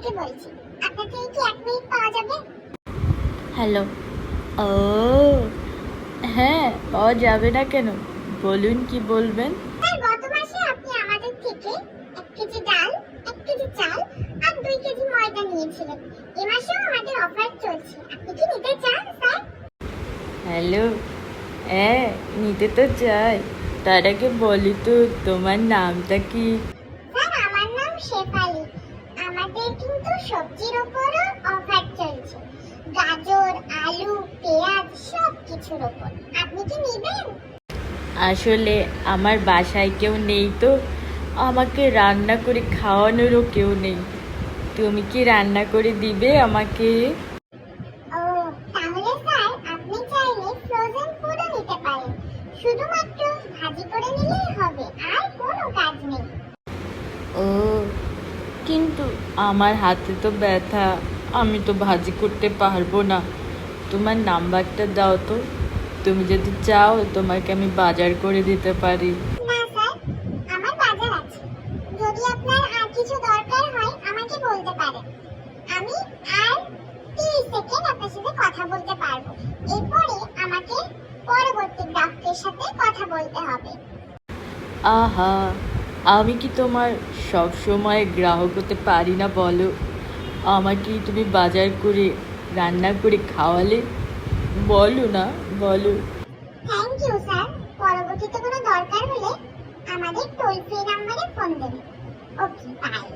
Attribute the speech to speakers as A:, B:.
A: থেকে বলছি। আপনার থেকে কি 1 মিনিট পাওয়া যাবে?
B: হ্যালো। ও হ্যাঁ, পাওয়া যাবে না কেন? বলুন কি বলবেন।
A: স্যার, গত মাসে আপনি আমাদের থেকে 1 কেজি ডাল, 1 কেজি চাল আর 2 কেজি ময়দা নিয়েছিলেন। এই মাসেও আমাদের অফার চলছে। আপনি কি নিতে চান স্যার?
B: হ্যালো। হ্যাঁ, নিতে তো চাই। তার আগে বলি তো তোমার নামটা কি?
A: স্যার, আমার নাম শেফালি। আমাদের কিন্তু সবজির উপরও অফার চলছে। গাজর, আলু, পেঁয়াজ সব কিছুর উপর। আপনি কি নেবেন?
B: আসলে আমার বাসায় কেউ নেই তো, আমাকে রান্না করে খাওয়ানোরও কেউ নেই। তুমি কি রান্না করে দিবে আমাকে?
A: ও, তাহলে স্যার আপনি চাইলে ফ্রোজেন ফুডও নিতে পারেন। শুধুমাত্র ভাজি করে নিলেই হবে, আর কোনো কাজ নেই।
B: ও, কিন্তু আমার হাতে তো ব্যথা, আমি তো ভাজি করতে পারবো না। তোমার নাম্বারটা দাও তো, তুমি যদি চাও তোমাকে আমি বাজার করে দিতে পারি।
A: না স্যার, আমার বাজার আছে। যদি আপনার আর কিছু দরকার হয় আমাকে বলতে পারেন। আমি আর 30 সেকেন্ড আপনার সাথে কথা বলতে পারবো। এরপরে আমাকে পরবর্তী গ্রাহকের সাথে কথা বলতে হবে।
B: আহা, আমি কি তোমার সব সময় গ্রাহক হতে পারি না বলো? আমাকে তুমি বাজার করে রান্না করে খাওয়ালে, বলো না, বলো।
A: Thank you sir. পরবর্তীতে কোনো দরকার হলে আমাদের টোল ফ্রি নাম্বারে ফোন দেবেন। ওকে, বাই।